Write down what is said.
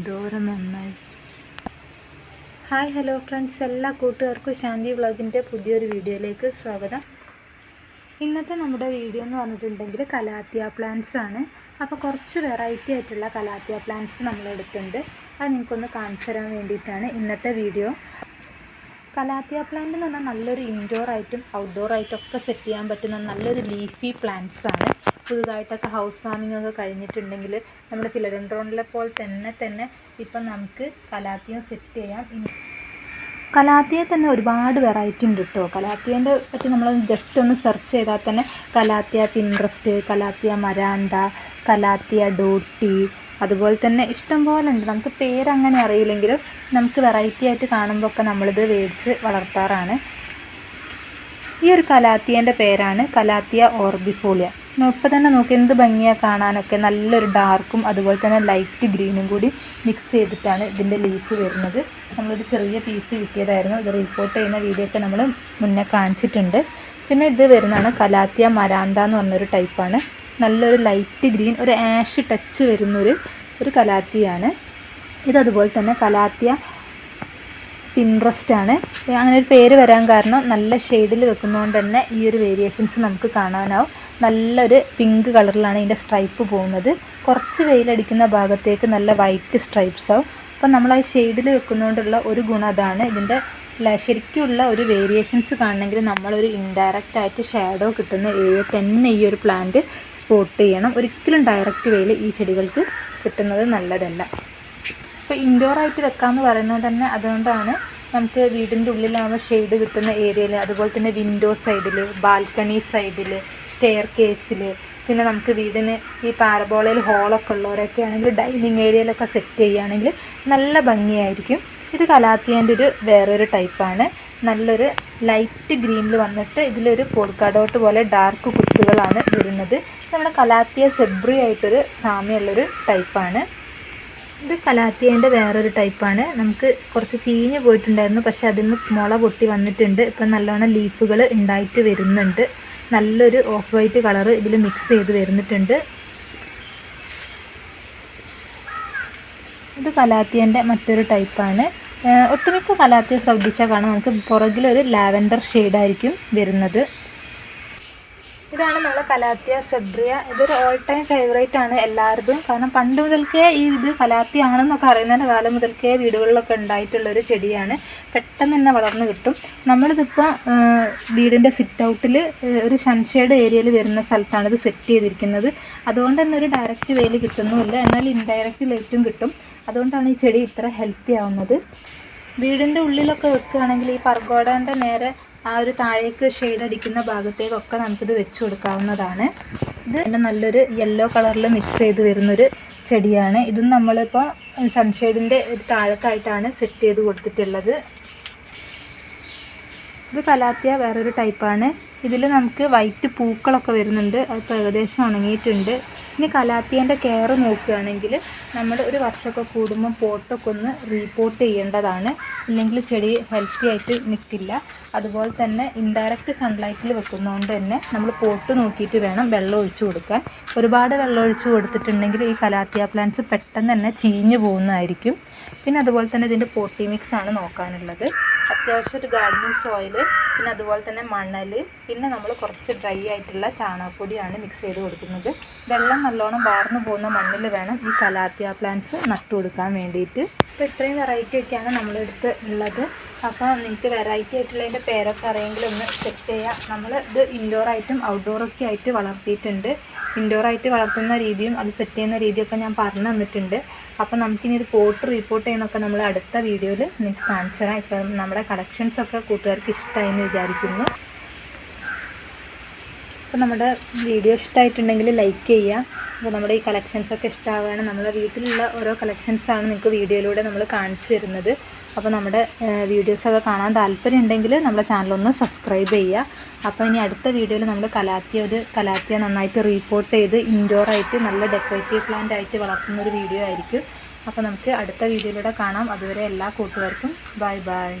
ദൂരം നന്നായി. Hi hello friends, എല്ലാ കൂട്ടുകാർക്കും ശാന്തി വ്ളോഗിൻ്റെ പുതിയൊരു വീഡിയോയിലേക്ക് സ്വാഗതം. ഇന്നത്തെ നമ്മുടെ വീഡിയോ എന്ന് പറഞ്ഞിട്ടുണ്ടെങ്കിൽ കലാത്തിയ പ്ലാന്റ്സ് ആണ്. അപ്പോൾ കുറച്ച് വെറൈറ്റി ആയിട്ടുള്ള കലാത്തിയ പ്ലാന്റ്സ് നമ്മളെടുത്തുണ്ട്. അത് നിങ്ങൾക്കൊന്ന് കാണിച്ചു തരാൻ വേണ്ടിയിട്ടാണ് ഇന്നത്തെ വീഡിയോ. കലാത്തിയ പ്ലാന്റ് എന്ന് പറഞ്ഞാൽ നല്ലൊരു ഇൻഡോർ ആയിട്ടും ഔട്ട്ഡോർ ആയിട്ടും ഒക്കെ സെറ്റ് ചെയ്യാൻ പറ്റുന്ന നല്ലൊരു ലീഫി പ്ലാന്റ്സ് ആണ്. പുതുതായിട്ടൊക്കെ ഹൗസ് വാമിംഗ് ഒക്കെ കഴിഞ്ഞിട്ടുണ്ടെങ്കിൽ നമ്മുടെ ഫിലഡെൻഡ്രോണിലെ പോലെ തന്നെ ഇപ്പം നമുക്ക് കലാത്തിയം സെറ്റ് ചെയ്യാം. കലാത്തിയ തന്നെ ഒരുപാട് വെറൈറ്റി ഉണ്ട് കേട്ടോ. കലാത്തിയൻ്റെ പറ്റി നമ്മൾ ജസ്റ്റ് ഒന്ന് സെർച്ച് ചെയ്താൽ തന്നെ calathea Pinterest, calathea മരാന്ത, calathea dotty, അതുപോലെ തന്നെ ഇഷ്ടം പോലെ ഉണ്ട്. നമുക്ക് പേരങ്ങനെ അറിയില്ലെങ്കിലും നമുക്ക് വെറൈറ്റി ആയിട്ട് കാണുമ്പോൾ ഒക്കെ നമ്മളിത് മേടിച്ച് വളർത്താറാണ്. ഈ ഒരു കലാത്തിയൻ്റെ പേരാണ് കലാത്തിയ ഓർബിഫോളിയ. ഇപ്പോൾ തന്നെ നോക്കി എന്ത് ഭംഗിയാണ് കാണാനൊക്കെ. നല്ലൊരു ഡാർക്കും അതുപോലെ തന്നെ ലൈറ്റ് ഗ്രീനും കൂടി മിക്സ് ചെയ്തിട്ടാണ് ഇതിൻ്റെ ലീഫ് വരുന്നത്. നമ്മളൊരു ചെറിയ പീസ് കിട്ടിയതായിരുന്നു. ഇത് റിപ്പോർട്ട് ചെയ്യുന്ന വീഡിയോ ഒക്കെ നമ്മൾ മുന്നേ കാണിച്ചിട്ടുണ്ട്. പിന്നെ ഇത് വരുന്നതാണ് കലാത്തിയ മരാന്ത എന്ന് പറഞ്ഞൊരു ടൈപ്പാണ്. നല്ലൊരു ലൈറ്റ് ഗ്രീൻ, ഒരു ആഷ് ടച്ച് വരുന്നൊരു കലാത്തിയാണ്. ഇതതുപോലെ തന്നെ കലാത്തിയ പിൻട്രസ്റ്റ് ആണ്. അങ്ങനെ ഒരു പേര് വരാൻ കാരണം നല്ല ഷെയ്ഡിൽ വെക്കുന്നതുകൊണ്ട് തന്നെ ഈ ഒരു വേരിയേഷൻസ് നമുക്ക് കാണാനാവും. നല്ലൊരു പിങ്ക് കളറിലാണ് ഇതിൻ്റെ സ്ട്രൈപ്പ് പോകുന്നത്. കുറച്ച് വെയിലടിക്കുന്ന ഭാഗത്തേക്ക് നല്ല വൈറ്റ് സ്ട്രൈപ്സ് ആവും. അപ്പം നമ്മൾ ആ ഷെയ്ഡിൽ വെക്കുന്നതുകൊണ്ടുള്ള ഒരു ഗുണം അതാണ്. ഇതിൻ്റെ ശരിക്കുള്ള ഒരു വേരിയേഷൻസ് കാണണമെങ്കിൽ നമ്മളൊരു ഇൻഡയറക്റ്റ് ആയിട്ട് ഷാഡോ കിട്ടുന്ന ഏരിയ തന്നെ ഈ ഒരു പ്ലാന്റ് സ്പോട്ട് ചെയ്യണം. ഒരിക്കലും ഡയറക്റ്റ് വെയിൽ ഈ ചെടികൾക്ക് കിട്ടുന്നത് നല്ലതല്ല. ഇപ്പോൾ ഇൻഡോറായിട്ട് വെക്കാമെന്ന് പറയുന്നത് തന്നെ അതുകൊണ്ടാണ്. നമുക്ക് വീടിൻ്റെ ഉള്ളിലാകുമ്പോൾ ഷെയ്ഡ് കിട്ടുന്ന ഏരിയയിൽ, അതുപോലെ തന്നെ വിൻഡോ സൈഡിൽ, ബാൽക്കണി സൈഡിൽ, സ്റ്റെയർ കേസിൽ, പിന്നെ നമുക്ക് വീടിന് ഈ പാരബോളയിൽ ഹോളൊക്കെ ഉള്ളവരൊക്കെ ആണെങ്കിൽ ഡൈനിങ് ഏരിയയിലൊക്കെ സെറ്റ് ചെയ്യുകയാണെങ്കിൽ നല്ല ഭംഗിയായിരിക്കും. ഇത് കലാത്തിയൻ്റെ വേറൊരു ടൈപ്പാണ്. നല്ലൊരു ലൈറ്റ് ഗ്രീനിൽ വന്നിട്ട് ഇതിലൊരു പോൾക്കാഡോട്ട് പോലെ ഡാർക്ക് കുത്തുകളാണ് വരുന്നത്. നമ്മുടെ കലാത്തിയ സെബ്രി ആയിട്ടൊരു സാമ്യമുള്ളൊരു ടൈപ്പാണ്. ഇത് കലാത്തിയേൻ്റെ വേറൊരു ടൈപ്പാണ്. നമുക്ക് കുറച്ച് ചീഞ്ഞ് പോയിട്ടുണ്ടായിരുന്നു, പക്ഷെ അതിൽ നിന്ന് മുള പൊട്ടി വന്നിട്ടുണ്ട്. ഇപ്പം നല്ലോണം ലീഫുകൾ ഉണ്ടായിട്ട് വരുന്നുണ്ട്. നല്ലൊരു ഓഫ് വൈറ്റ് കളറ് ഇതിൽ മിക്സ് ചെയ്ത് വരുന്നിട്ടുണ്ട്. ഇത് കലാത്തിയേൻ്റെ മറ്റൊരു ടൈപ്പാണ്. ഒട്ടുമിക്ക കലാത്തിയ ശ്രദ്ധിച്ചാൽ കാണാം നമുക്ക് പുറകിലൊരു ലാവൻഡർ ഷെയ്ഡായിരിക്കും വരുന്നത്. ഇതാണ് നമ്മളെ കലാത്തിയ സെബ്രിയ. ഇതൊരു ഓൾ ടൈം ഫേവറേറ്റ് ആണ് എല്ലാവരുടെയും. കാരണം പണ്ട് മുതൽക്കേ ഇത് കലാത്തിയ ആണെന്നൊക്കെ അറിയുന്നതിൻ്റെ കാലം മുതൽക്കേ വീടുകളിലൊക്കെ ഉണ്ടായിട്ടുള്ളൊരു ചെടിയാണ്. പെട്ടെന്ന് തന്നെ വളർന്ന് കിട്ടും. നമ്മളിതിപ്പോൾ വീടിൻ്റെ സിറ്റ് ഔട്ടിൽ ഒരു സൺഷെയ്ഡ് ഏരിയയിൽ വരുന്ന സ്ഥലത്താണ് ഇത് സെറ്റ് ചെയ്തിരിക്കുന്നത്. അതുകൊണ്ട് തന്നെ ഒരു ഡയറക്റ്റ് വെയിൽ കിട്ടുന്നുമില്ല, എന്നാൽ ഇൻഡയറക്റ്റ് ലൈറ്റും കിട്ടും. അതുകൊണ്ടാണ് ഈ ചെടി ഇത്ര ഹെൽത്തി ആവുന്നത്. വീടിൻ്റെ ഉള്ളിലൊക്കെ വെക്കുകയാണെങ്കിൽ ഈ പർഗോഡേൻ്റെ നേരെ ആ ഒരു താഴേക്ക് ഷെയ്ഡ് അടിക്കുന്ന ഭാഗത്തേക്കൊക്കെ നമുക്കിത് വെച്ച് കൊടുക്കാവുന്നതാണ്. ഇത് നല്ലൊരു യെല്ലോ കളറിൽ മിക്സ് ചെയ്ത് വരുന്നൊരു ചെടിയാണ്. ഇതും നമ്മളിപ്പോൾ സൺഷെയ്ഡിൻ്റെ താഴത്തായിട്ടാണ് സെറ്റ് ചെയ്ത് കൊടുത്തിട്ടുള്ളത്. ഇത് കലാത്തിയ വേറൊരു ടൈപ്പാണ്. ഇതിൽ നമുക്ക് വൈറ്റ് പൂക്കളൊക്കെ വരുന്നുണ്ട്. അതിപ്പോൾ ഏകദേശം ഉണങ്ങിയിട്ടുണ്ട്. ഇനി കലാത്തിയൻ്റെ കെയർ നോക്കുകയാണെങ്കിൽ നമ്മൾ ഒരു വർഷമൊക്കെ കൂടുമ്പോൾ പോട്ടൊക്കെ ഒന്ന് റീപോട്ട് ചെയ്യേണ്ടതാണ്. ഇല്ലെങ്കിൽ ചെടി ഹെൽത്തി ആയിട്ട് നിൽക്കില്ല. അതുപോലെ തന്നെ ഇൻഡയറക്റ്റ് സൺലൈറ്റിൽ വെക്കുന്നതുകൊണ്ട് തന്നെ നമ്മൾ പോട്ട് നോക്കിയിട്ട് വേണം വെള്ളം ഒഴിച്ചു കൊടുക്കാൻ. ഒരുപാട് വെള്ളം ഒഴിച്ചു കൊടുത്തിട്ടുണ്ടെങ്കിൽ ഈ കലാത്തിയ പ്ലാന്റ്സ് പെട്ടെന്ന് തന്നെ ചീഞ്ഞു പോകുന്നതായിരിക്കും. പിന്നെ അതുപോലെ തന്നെ ഇതിൻ്റെ പോട്ടി മിക്സ് ആണ് നോക്കാനുള്ളത്. അത്യാവശ്യം ഒരു ഗാർഡനിങ് സോയിൽ, പിന്നെ അതുപോലെ തന്നെ മണൽ, പിന്നെ നമ്മൾ കുറച്ച് ഡ്രൈ ആയിട്ടുള്ള ചാണകപ്പൊടിയാണ് മിക്സ് ചെയ്ത് കൊടുക്കുന്നത്. വെള്ളം നല്ലോണം വാർന്നു പോകുന്ന മണ്ണിൽ വേണം ഈ കലാത്തിയ പ്ലാന്റ്സ് നട്ടു കൊടുക്കാൻ വേണ്ടിയിട്ട്. അപ്പോൾ ഇത്രയും വെറൈറ്റി ഒക്കെയാണ് നമ്മളെടുത്ത് ഉള്ളത്. അപ്പോൾ നിങ്ങൾക്ക് വെറൈറ്റി ആയിട്ടുള്ളതിൻ്റെ പേരൊക്കെ അറിയെങ്കിൽ ഒന്ന് സെറ്റ് ചെയ്യാം. നമ്മൾ ഇത് ഇൻഡോറായിട്ടും ഔട്ട്ഡോറൊക്കെ ആയിട്ട് വളർത്തിയിട്ടുണ്ട്. ഇൻഡോറായിട്ട് വളർത്തുന്ന രീതിയും അത് സെറ്റ് ചെയ്യുന്ന രീതിയൊക്കെ ഞാൻ പറഞ്ഞു തന്നിട്ടുണ്ട്. അപ്പോൾ നമുക്കിനി ഒരു പോട്ട് റീപോർട്ട് ചെയ്യുന്നതൊക്കെ നമ്മൾ അടുത്ത വീഡിയോയിൽ നിങ്ങൾക്ക് കാണിച്ചു തരാം. ഇപ്പം നമ്മുടെ കളക്ഷൻസൊക്കെ കൂട്ടുകാർക്ക് ഇഷ്ടമായി എന്ന് വിചാരിക്കുന്നു. അപ്പോൾ നമ്മുടെ വീഡിയോ ഇഷ്ടമായിട്ടുണ്ടെങ്കിൽ ലൈക്ക് ചെയ്യുക. അപ്പോൾ നമ്മുടെ ഈ കളക്ഷൻസൊക്കെ ഇഷ്ടമാവുകയാണ്. നമ്മുടെ വീട്ടിലുള്ള ഓരോ കളക്ഷൻസാണ് നിങ്ങൾക്ക് വീഡിയോയിലൂടെ നമ്മൾ കാണിച്ചു തരുന്നത്. അപ്പോൾ നമ്മുടെ വീഡിയോസൊക്കെ കാണാൻ താല്പര്യം ഉണ്ടെങ്കിൽ നമ്മുടെ ചാനലൊന്ന് സബ്സ്ക്രൈബ് ചെയ്യുക. അപ്പോൾ ഇനി അടുത്ത വീഡിയോയിൽ നമ്മൾ കലാത്തിയ നന്നായിട്ട് റീപോർട്ട് ചെയ്ത് ഇൻഡോറായിട്ട് നല്ല ഡെക്കറേറ്റീവ് പ്ലാന്റ് ആയിട്ട് വളർത്തുന്നൊരു വീഡിയോ ആയിരിക്കും. അപ്പോൾ നമുക്ക് അടുത്ത വീഡിയോയിലൂടെ കാണാം. അതുവരെ എല്ലാ കൂട്ടുകാർക്കും ബൈ ബൈ.